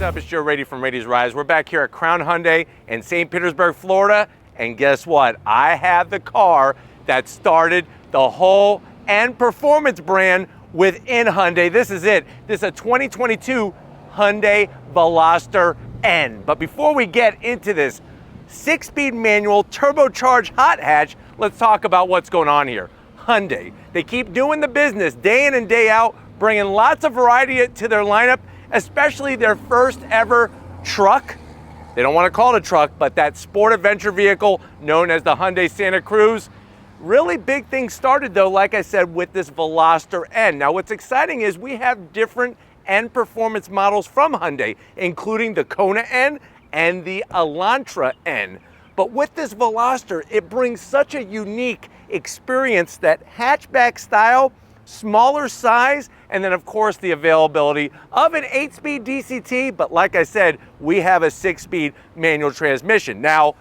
up? It's Joe Raiti from Raiti's Rise. We're back here at Crown Hyundai in St. Petersburg, Florida. And guess what? I have the car that started the whole N performance brand within Hyundai. This is it. This is a 2022 Hyundai Veloster N. But before we get into this 6-speed manual turbocharged hot hatch, let's talk about what's going on here. Hyundai, they keep doing the business day in and day out, bringing lots of variety to their lineup, especially their first ever truck. They don't want to call it a truck, but that sport adventure vehicle known as the Hyundai Santa Cruz. Really big things started though, like I said, with this Veloster N. Now what's exciting is we have different N performance models from Hyundai, including the Kona N and the Elantra N. But with this Veloster, it brings such a unique experience, that hatchback style, smaller size, and then of course the availability of an 8-speed DCT, but like I said, we have a 6-speed manual transmission. Now,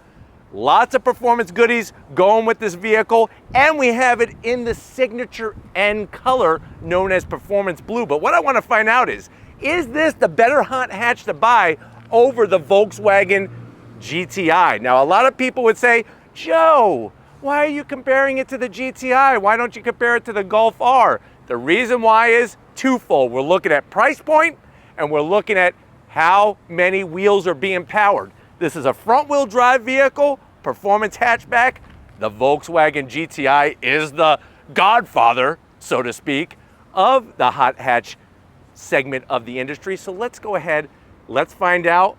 lots of performance goodies going with this vehicle, and we have it in the signature N color known as Performance Blue. But what I want to find out is this the better hot hatch to buy over the Volkswagen GTI? Now, a lot of people would say, Joe, why are you comparing it to the GTI? Why don't you compare it to the Golf R? The reason why is twofold. We're looking at price point, and we're looking at how many wheels are being powered. This is a front-wheel drive vehicle, performance hatchback. The Volkswagen GTI is the godfather, so to speak, of the hot hatch segment of the industry. So let's go ahead, let's find out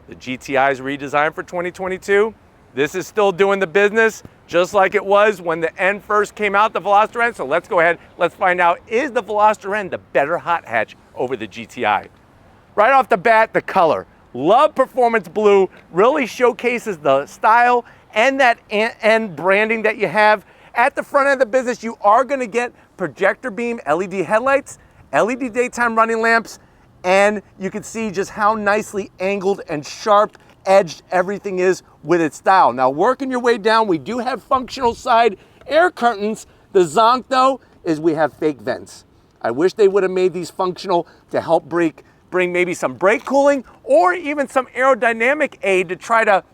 the GTI's redesigned for 2022. This is still doing the business just like it was when the N first came out, the Veloster N. So let's go ahead, let's find out, is the Veloster N the better hot hatch over the GTI? Right off the bat, the color. Love Performance Blue, really showcases the style and that N branding that you have. At the front end of the business, you are gonna get projector beam LED headlights, LED daytime running lamps, and you can see just how nicely angled and sharp edged everything is with its style. Now, working your way down, we do have functional side air curtains. The zonk though is we have fake vents. I wish they would have made these functional to help bring maybe some brake cooling or even some aerodynamic aid to try to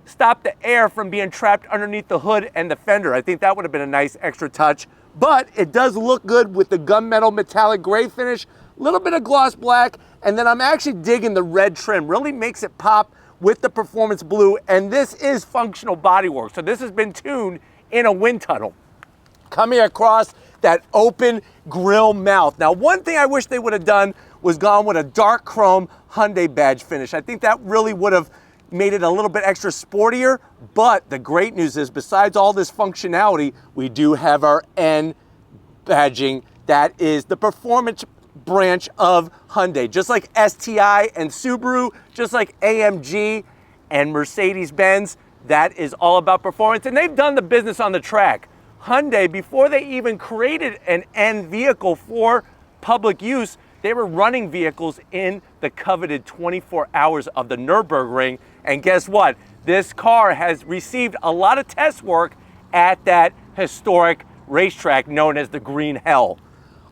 stop the air from being trapped underneath the hood and the fender. I think that would have been a nice extra touch, but it does look good with the gunmetal metallic gray finish, a little bit of gloss black, and then I'm actually digging the red trim. Really makes it pop with the Performance Blue, and this is functional bodywork. So this has been tuned in a wind tunnel. Coming across that open grille mouth. Now, one thing I wish they would have done was gone with a dark chrome Hyundai badge finish. I think that really would have made it a little bit extra sportier, but the great news is besides all this functionality, we do have our N badging. That is the performance branch of Hyundai, just like STI and Subaru, just like AMG and Mercedes-Benz. That is all about performance, and they've done the business on the track. Hyundai, before they even created an N vehicle for public use, they were running vehicles in the coveted 24 hours of the Nürburgring, and guess what? This car has received a lot of test work at that historic racetrack known as the Green Hell.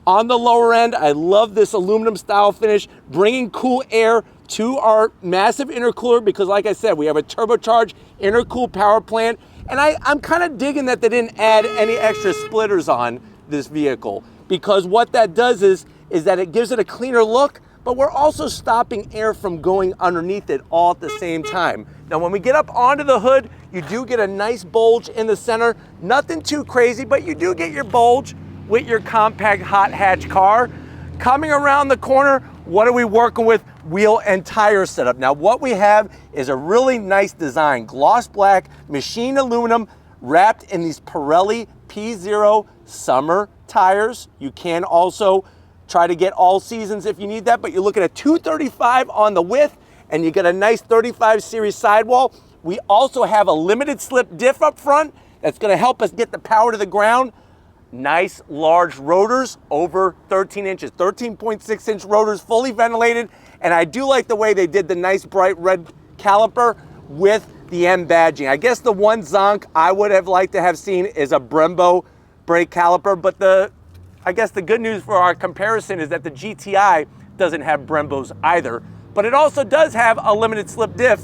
On the lower end, I love this aluminum style finish, bringing cool air to our massive intercooler because like I said, we have a turbocharged intercooled power plant. And I'm kind of digging that they didn't add any extra splitters on this vehicle, because what that does is that it gives it a cleaner look, but we're also stopping air from going underneath it all at the same time. Now, when we get up onto the hood, you do get a nice bulge in the center. Nothing too crazy, but you do get your bulge with your compact hot hatch car. Coming around the corner, what are we working with? Wheel and tire setup. Now what we have is a really nice design, gloss black, machined aluminum, wrapped in these Pirelli P0 summer tires. You can also try to get all seasons if you need that, but you're looking at 235 on the width, and you get a nice 35 series sidewall. We also have a limited slip diff up front that's gonna help us get the power to the ground. Nice large rotors, over 13 inches, 13.6 inch rotors, fully ventilated. And I do like the way they did the nice bright red caliper with the M badging. I guess the one zonk I would have liked to have seen is a Brembo brake caliper, but I guess the good news for our comparison is that the GTI doesn't have Brembos either. but it also does have a limited slip diff,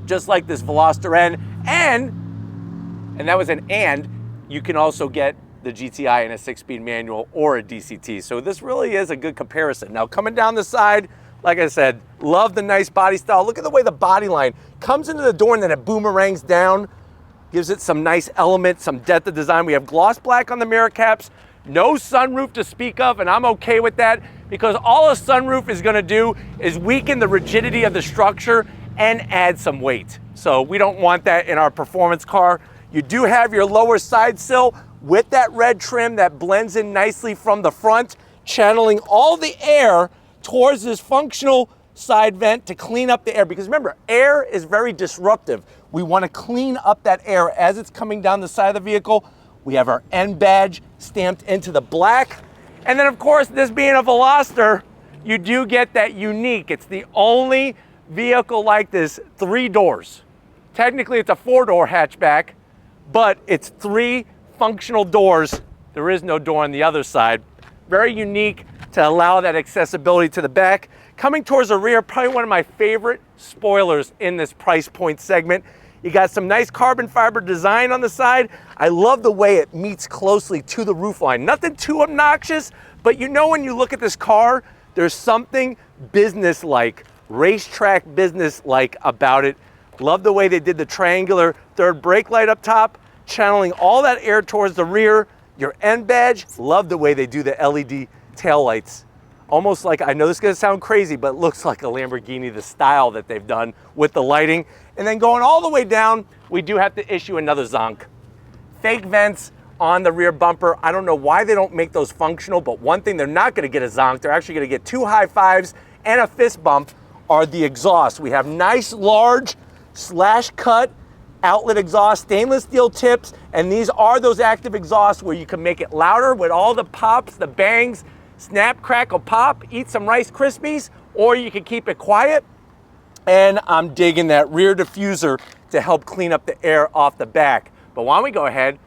just like this Veloster N, and that was an and, you can also get the GTI in a 6-speed manual or a DCT. So this really is a good comparison. Now coming down the side, like I said, love the nice body style. Look at the way the body line comes into the door and then it boomerangs down, gives it some nice elements, some depth of design. We have gloss black on the mirror caps, no sunroof to speak of, and I'm okay with that because all a sunroof is gonna do is weaken the rigidity of the structure and add some weight. So we don't want that in our performance car. You do have your lower side sill with that red trim that blends in nicely from the front, channeling all the air towards this functional side vent to clean up the air. Because remember, air is very disruptive. We want to clean up that air as it's coming down the side of the vehicle. We have our N badge stamped into the black. And then of course, this being a Veloster, you do get that unique. It's the only vehicle like this, 3 doors. Technically it's a 4-door hatchback, but it's 3 functional doors. There is no door on the other side. Very unique to allow that accessibility to the back. Coming towards the rear, probably one of my favorite spoilers in this price point segment. You got some nice carbon fiber design on the side. I love the way it meets closely to the roofline. Nothing too obnoxious, but you know when you look at this car, there's something business-like, racetrack business-like about it. Love the way they did the triangular third brake light up top, channeling all that air towards the rear. Your N badge, love the way they do the LED taillights. Almost like, I know this is gonna sound crazy, but it looks like a Lamborghini, the style that they've done with the lighting. And then going all the way down, we do have to issue another zonk. Fake vents on the rear bumper. I don't know why they don't make those functional, but one thing they're not gonna get a zonk, they're actually gonna get 2 high fives and a fist bump, are the exhaust. We have nice, large, slash cut outlet exhaust, stainless steel tips, and these are those active exhausts where you can make it louder with all the pops, the bangs, snap, crackle, pop, eat some Rice Krispies, or you can keep it quiet. And I'm digging that rear diffuser to help clean up the air off the back. But why don't we go ahead,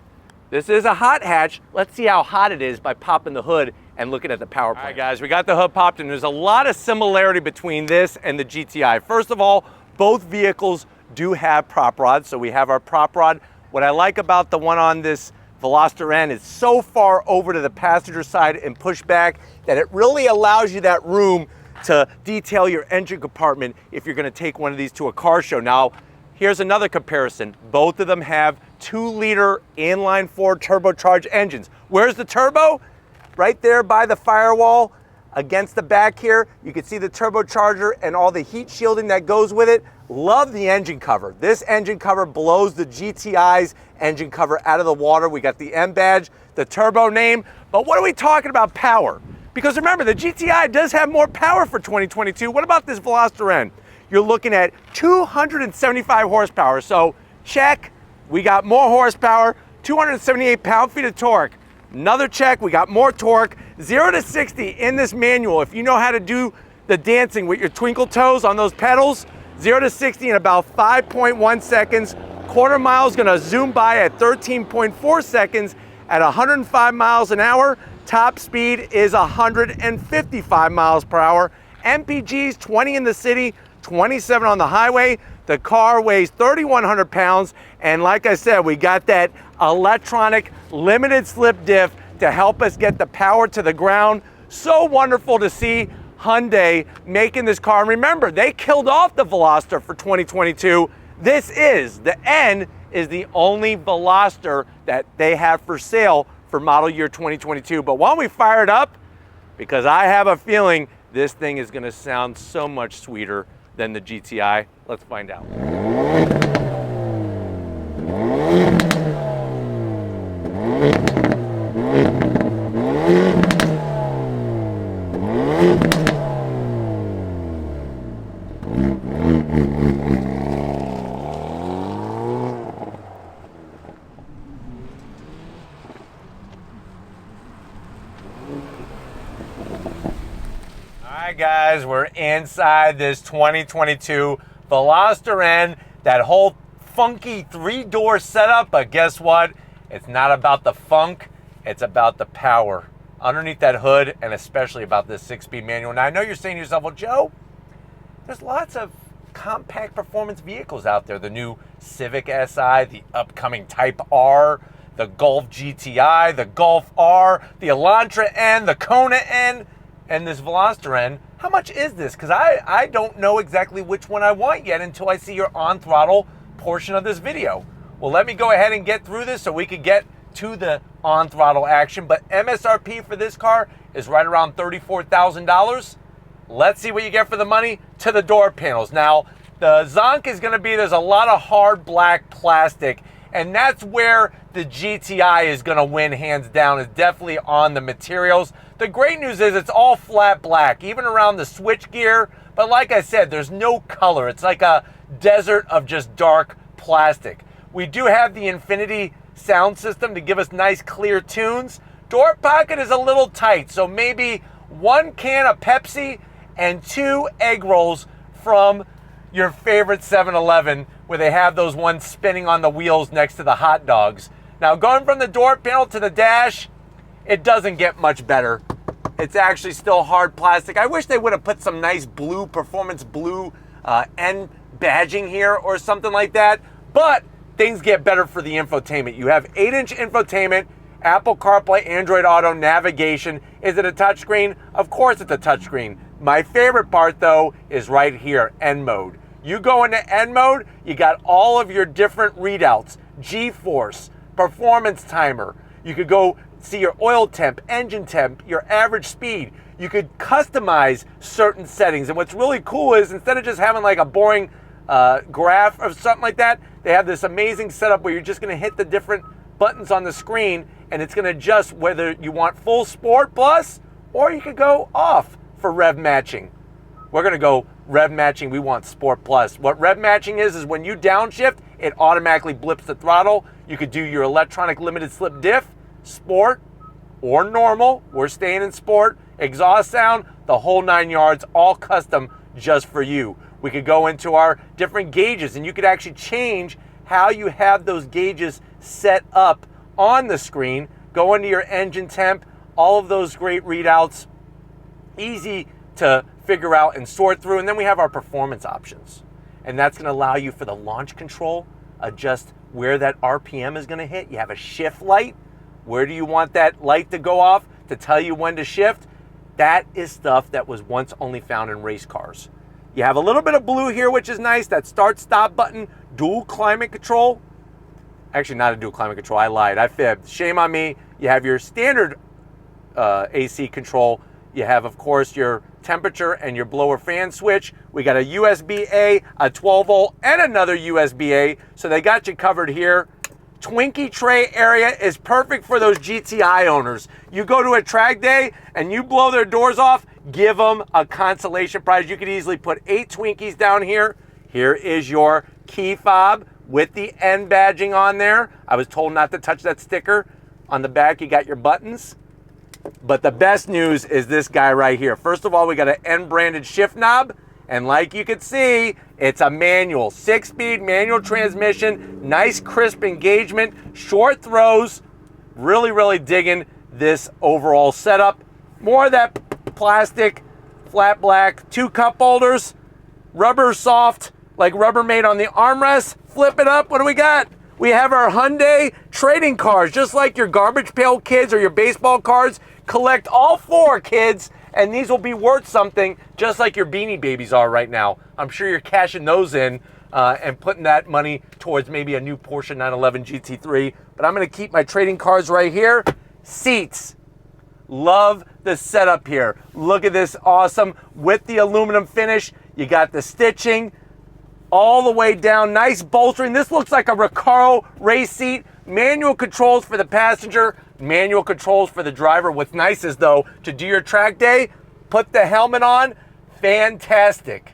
this is a hot hatch, let's see how hot it is by popping the hood and looking at the power plant. All right guys, we got the hood popped and there's a lot of similarity between this and the GTI. First of all, both vehicles do have prop rods, so we have our prop rod. What I like about the one on this Veloster N is so far over to the passenger side and push back that it really allows you that room to detail your engine compartment if you're gonna take one of these to a car show. Now, here's another comparison. Both of them have 2-liter inline-4 turbocharged engines. Where's the turbo? Right there by the firewall against the back here. You can see the turbocharger and all the heat shielding that goes with it. Love the engine cover. This engine cover blows the GTI's engine cover out of the water. We got the M badge, the turbo name, but what are we talking about power? Because remember, the GTI does have more power for 2022. What about this Veloster N? You're looking at 275 horsepower. So check, we got more horsepower, 278 pound-feet of torque. Another check, we got more torque. 0 to 60 in this manual. If you know how to do the dancing with your twinkle toes on those pedals, 0 to 60 in about 5.1 seconds. Quarter mile is gonna zoom by at 13.4 seconds at 105 miles an hour. Top speed is 155 miles per hour. MPG's 20 in the city, 27 on the highway. The car weighs 3,100 pounds. And like I said, we got that electronic limited slip diff to help us get the power to the ground. So wonderful to see Hyundai making this car. And remember, they killed off the Veloster for 2022. This is, the N is the only Veloster that they have for sale for model year 2022. But why don't we fire it up? Because I have a feeling this thing is gonna sound so much sweeter than the GTI. Let's find out. All right, guys, we're inside this 2022 Veloster N, that whole funky 3-door setup, but guess what? It's not about the funk, it's about the power underneath that hood, and especially about this 6-speed manual. Now, I know you're saying to yourself, well, Joe, there's lots of compact performance vehicles out there. The new Civic Si, the upcoming Type R, the Golf GTI, the Golf R, the Elantra N, the Kona N, and this Veloster N. How much is this? Because I don't know exactly which one I want yet until I see your on-throttle portion of this video. Well, let me go ahead and get through this so we could get to the on-throttle action. But MSRP for this car is right around $34,000. Let's see what you get for the money. To the door panels. Now, the zonk is going to be, there's a lot of hard black plastic, and that's where the GTI is going to win hands down, is definitely on the materials. The great news is it's all flat black, even around the switch gear. But like I said, there's no color. It's like a desert of just dark plastic. We do have the Infinity sound system to give us nice clear tunes. Door pocket is a little tight, so maybe 1 can of Pepsi and 2 egg rolls from your favorite 7-Eleven, where they have those ones spinning on the wheels next to the hot dogs. Now, going from the door panel to the dash, it doesn't get much better. It's actually still hard plastic. I wish they would have put some nice blue, performance blue N badging here or something like that, but things get better for the infotainment. You have 8-inch infotainment, Apple CarPlay, Android Auto, navigation. Is it a touchscreen? Of course it's a touchscreen. My favorite part, though, is right here, N mode. You go into N mode, you got all of your different readouts, G-force, performance timer. You could go see your oil temp, engine temp, your average speed. You could customize certain settings. And what's really cool is, instead of just having like a boring graph or something like that, they have this amazing setup where you're just gonna hit the different buttons on the screen, and it's gonna adjust whether you want full sport plus, or you could go off for rev matching. We're gonna go rev matching, we want sport plus. What rev matching is when you downshift, it automatically blips the throttle. You could do your electronic limited slip diff, sport, or normal. We're staying in sport. Exhaust sound, the whole 9 yards, all custom just for you. We could go into our different gauges, and you could actually change how you have those gauges set up on the screen. Go into your engine temp, all of those great readouts. Easy to figure out and sort through. And then we have our performance options, and that's going to allow you, for the launch control, adjust where that RPM is going to hit. You have a shift light. Where do you want that light to go off to tell you when to shift? That is stuff that was once only found in race cars. You have a little bit of blue here, which is nice. That start stop button, dual climate control. Actually, not a dual climate control. I lied. I fibbed. Shame on me. You have your standard AC control. You have, of course, your temperature and your blower fan switch. We got a USB-A, a 12-volt, and another USB-A. So they got you covered here. Twinkie tray area is perfect for those GTI owners. You go to a track day and you blow their doors off, give them a consolation prize. You could easily put 8 Twinkies down here. Here is your key fob with the N badging on there. I was told not to touch that sticker. On the back, you got your buttons. But the best news is this guy right here. First of all, we got an N branded shift knob. And like you can see, it's a manual, 6-speed manual transmission, nice crisp engagement, short throws. Really, really digging this overall setup. More of that plastic, flat black, 2 cup holders, rubber soft, like Rubbermaid on the armrest. Flip it up, what do we got? We have our Hyundai trading cards, just like your garbage pail kids or your baseball cards. Collect all 4, kids, and these will be worth something, just like your Beanie Babies are right now. I'm sure you're cashing those in and putting that money towards maybe a new Porsche 911 GT3. But I'm going to keep my trading cards right here. Seats. Love the setup here. Look at this, awesome. With the aluminum finish, you got the stitching all the way down. Nice bolstering. This looks like a Recaro race seat. Manual controls for the passenger, manual controls for the driver. What's nice is, though, to do your track day, put the helmet on. Fantastic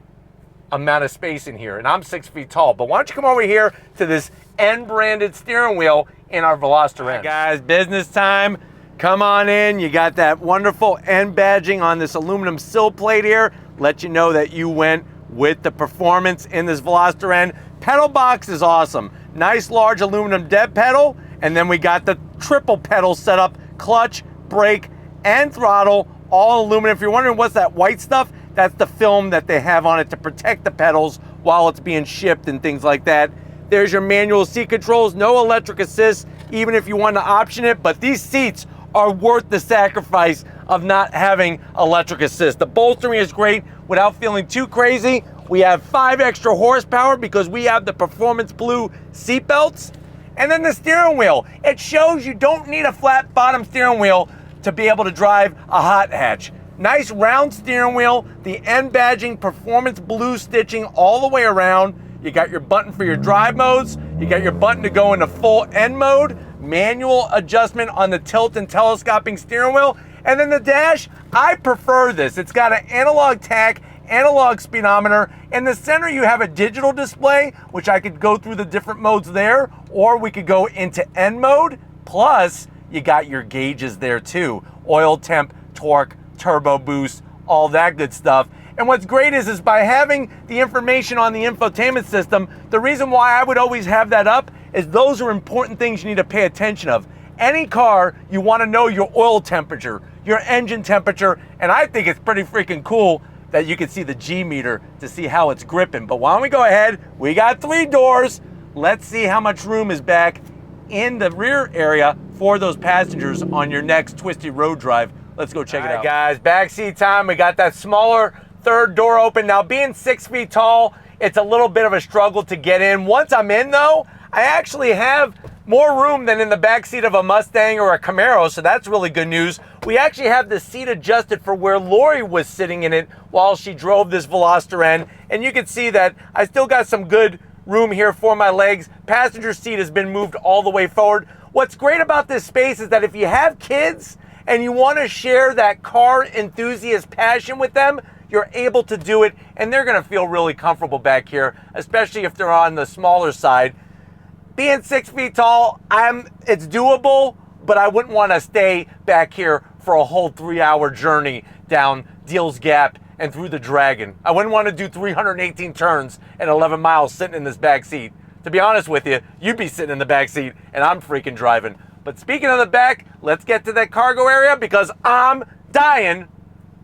amount of space in here. And I'm 6 feet tall. But why don't you come over here to this N-branded steering wheel in our Veloster N. All right, guys, business time. Come on in. You got that wonderful N badging on this aluminum sill plate here. Let you know that you went with the performance in this Veloster N. Pedal box is awesome. Nice large aluminum dead pedal, and then we got the triple pedal setup, clutch, brake, and throttle, all aluminum. If you're wondering what's that white stuff, That's the film that they have on it to protect the pedals while it's being shipped and things like that. There's your manual seat controls, no electric assist, even if you want to option it, but these seats are worth the sacrifice of not having electric assist. The bolstering is great without feeling too crazy. We have 5 extra horsepower because we have the Performance Blue seat belts. And then the steering wheel. It shows you don't need a flat bottom steering wheel to be able to drive a hot hatch. Nice round steering wheel, the N badging, Performance Blue stitching all the way around. You got your button for your drive modes. You got your button to go into full N mode. Manual adjustment on the tilt and telescoping steering wheel. And then the dash, I prefer this. It's got an analog tach, analog speedometer. In the center, you have a digital display, which I could go through the different modes there, or we could go into N mode. Plus, you got your gauges there too. Oil temp, torque, turbo boost, all that good stuff. And what's great is by having the information on the infotainment system, the reason why I would always have that up is those are important things you need to pay attention of. Any car, you want to know your oil temperature, your engine temperature, and I think it's pretty freaking cool that you can see the G meter to see how it's gripping. But why don't we go ahead, we got 3 doors. Let's see how much room is back in the rear area for those passengers on your next twisty road drive. Let's go check it out. All right, guys, backseat time. We got that smaller 3rd door open. Now, being 6 feet tall, it's a little bit of a struggle to get in. Once I'm in, though, I actually have more room than in the backseat of a Mustang or a Camaro, so that's really good news. We actually have the seat adjusted for where Lori was sitting in it while she drove this Veloster N, and you can see that I still got some good room here for my legs. Passenger seat has been moved all the way forward. What's great about this space is that if you have kids and you want to share that car enthusiast passion with them, you're able to do it, and they're going to feel really comfortable back here, especially if they're on the smaller side. Being 6 feet tall, it's doable, but I wouldn't want to stay back here for a whole 3-hour journey down Deals Gap and through the Dragon. I wouldn't want to do 318 turns and 11 miles sitting in this back seat. To be honest with you, you'd be sitting in the back seat and I'm freaking driving. But speaking of the back, let's get to that cargo area because I'm dying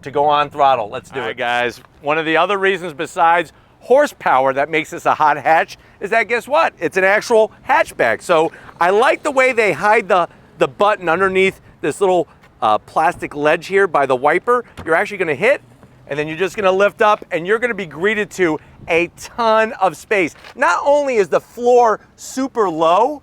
to go on throttle. Let's do it, guys. One of the other reasons besides horsepower that makes this a hot hatch is that, guess what? It's an actual hatchback. So I like the way they hide the button underneath this little plastic ledge here by the wiper. You're actually gonna hit, and then you're just gonna lift up, and you're gonna be greeted to a ton of space. Not only is the floor super low,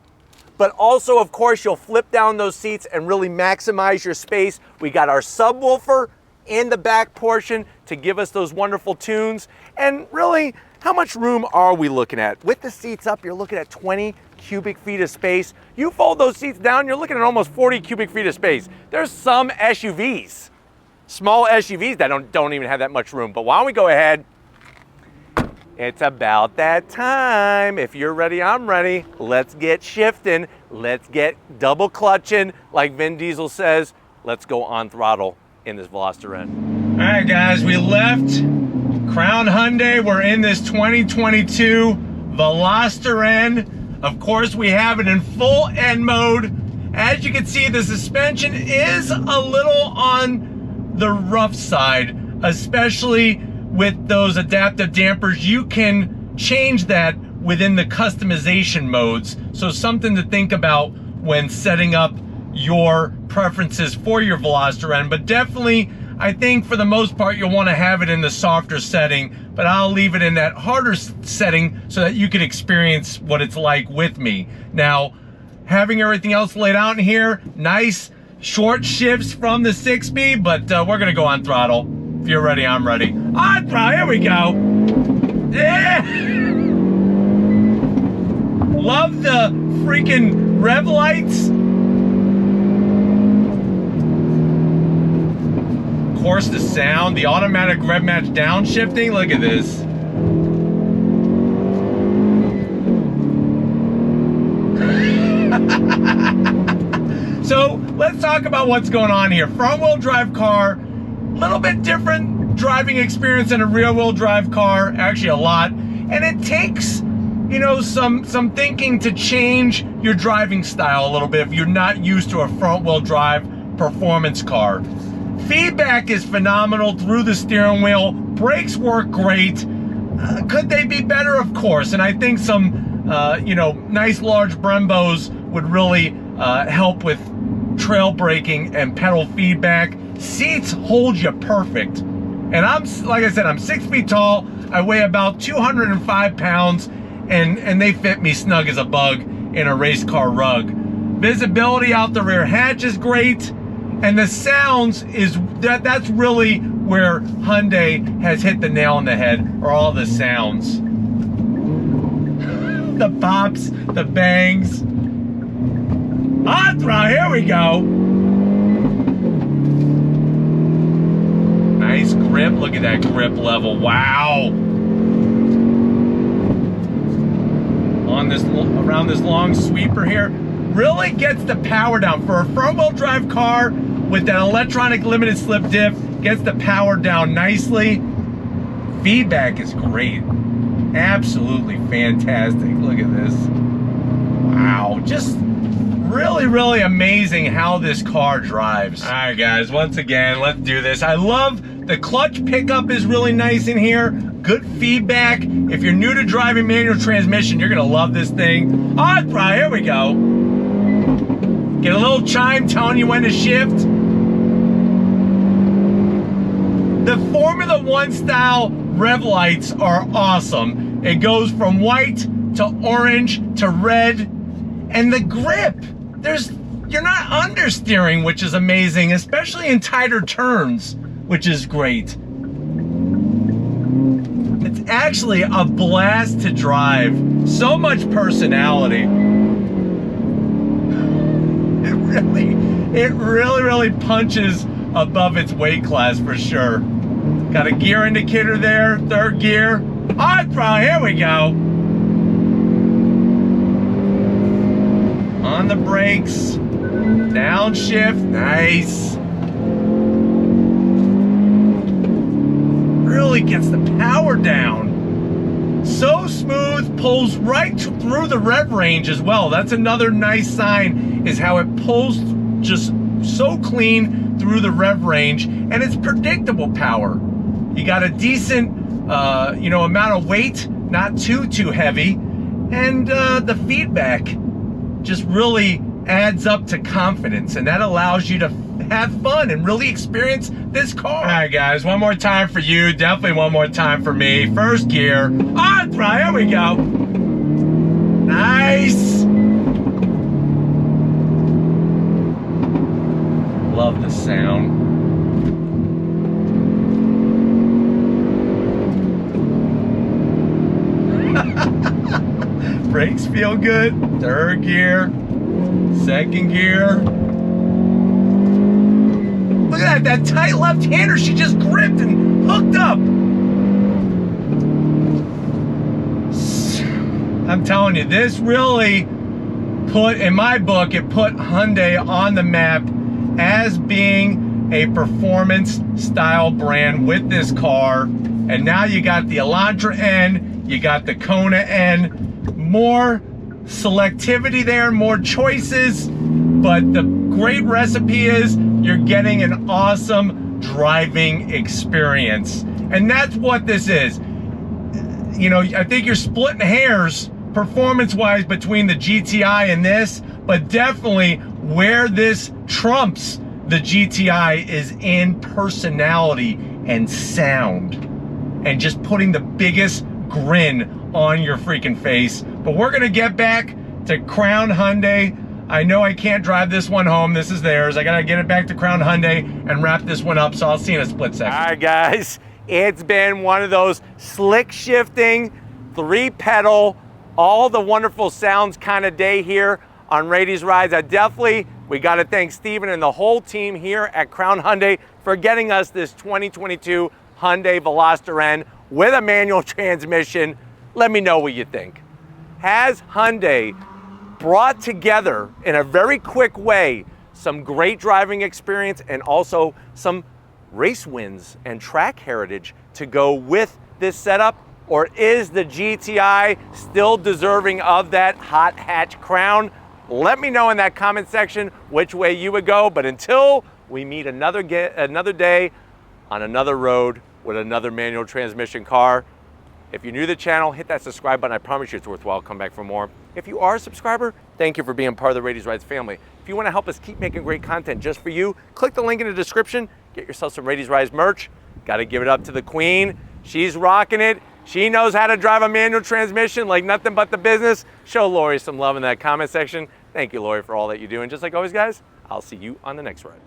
but also, of course, you'll flip down those seats and really maximize your space. We got our subwoofer in the back portion to give us those wonderful tunes. And really, how much room are we looking at? With the seats up, you're looking at 20 cubic feet of space. You fold those seats down, you're looking at almost 40 cubic feet of space. There's some SUVs, small SUVs that don't even have that much room. But why don't we go ahead? It's about that time. If you're ready, I'm ready. Let's get shifting. Let's get double clutching. Like Vin Diesel says, let's go on throttle in this Veloster N. All right, guys, we left Crown Hyundai. We're in this 2022 Veloster N. Of course, we have it in full N mode. As you can see, the suspension is a little on the rough side, especially with those adaptive dampers. You can change that within the customization modes. So something to think about when setting up your preferences for your Veloster N. But definitely, I think for the most part, you'll want to have it in the softer setting, but I'll leave it in that harder setting so that you can experience what it's like with me. Now, having everything else laid out in here, nice short shifts from the 6-speed, but we're gonna go on throttle. If you're ready, I'm ready. On throttle, here we go. Yeah! Love the freaking rev lights. Of course, the sound, the automatic rev match downshifting. Look at this. So let's talk about what's going on here. Front wheel drive car, a little bit different driving experience than a rear wheel drive car, actually a lot. And it takes, you know, some thinking to change your driving style a little bit if you're not used to a front wheel drive performance car. Feedback is phenomenal through the steering wheel. Brakes work great. Could they be better? Of course. And I think some, you know, nice large Brembos would really help with trail braking and pedal feedback. Seats hold you perfect. And I'm, like I said, I'm 6 feet tall. I weigh about 205 pounds, and they fit me snug as a bug in a race car rug. Visibility out the rear hatch is great. And the sounds is that's really where Hyundai has hit the nail on the head, are all the sounds. The pops, the bangs. Here we go. Nice grip, look at that grip level, wow. Around this long sweeper here, really gets the power down. For a front wheel drive car with that electronic limited slip diff, gets the power down nicely. Feedback is great. Absolutely fantastic. Look at this. Wow, just really, really amazing how this car drives. All right, guys, once again, let's do this. I love the clutch pickup is really nice in here. Good feedback. If you're new to driving manual transmission, you're gonna love this thing. Here we go. Get a little chime telling you when to shift. The Formula One style rev lights are awesome. It goes from white to orange to red. And the grip, you're not understeering, which is amazing, especially in tighter turns, which is great. It's actually a blast to drive. So much personality. It really punches above its weight class for sure. Got a gear indicator there, third gear. Here we go. On the brakes, downshift, nice. Really gets the power down. So smooth, pulls right through the rev range as well. That's another nice sign, is how it pulls just so clean through the rev range, and it's predictable power. You got a decent, you know, amount of weight, not too heavy, and the feedback just really adds up to confidence, and that allows you to have fun and really experience this car. All right, guys, one more time for you, definitely one more time for me. First gear, here we go. Nice. Love the sound. Brakes feel good. Third gear, second gear. Look at that tight left-hander she just gripped and hooked up. I'm telling you, this really put, in my book, it put Hyundai on the map as being a performance style brand with this car. And now you got the Elantra N, you got the Kona N, more selectivity there, more choices, but the great recipe is you're getting an awesome driving experience. And that's what this is. You know, I think you're splitting hairs performance-wise between the GTI and this, but definitely where this trumps the GTI is in personality and sound, and just putting the biggest grin on your freaking face. But we're gonna get back to Crown Hyundai. I know I can't drive this one home. This is theirs. I gotta get it back to Crown Hyundai and wrap this one up, so I'll see you in a split second. All right, guys, it's been one of those slick shifting, 3-pedal, all the wonderful sounds kind of day here on Raiti's Rides. We gotta thank Steven and the whole team here at Crown Hyundai for getting us this 2022 Hyundai Veloster N with a manual transmission. Let me know what you think. Has Hyundai brought together in a very quick way some great driving experience and also some race wins and track heritage to go with this setup? Or is the GTI still deserving of that hot hatch crown? Let me know in that comment section which way you would go. But until we meet another day on another road with another manual transmission car. If you're new to the channel, hit that subscribe button. I promise you it's worthwhile. Come back for more. If you are a subscriber, thank you for being part of the Raity's Rides family. If you want to help us keep making great content just for you, click the link in the description. Get yourself some Raity's Rides merch. Got to give it up to the queen. She's rocking it. She knows how to drive a manual transmission like nothing but the business. Show Lori some love in that comment section. Thank you, Lori, for all that you do. And just like always, guys, I'll see you on the next ride.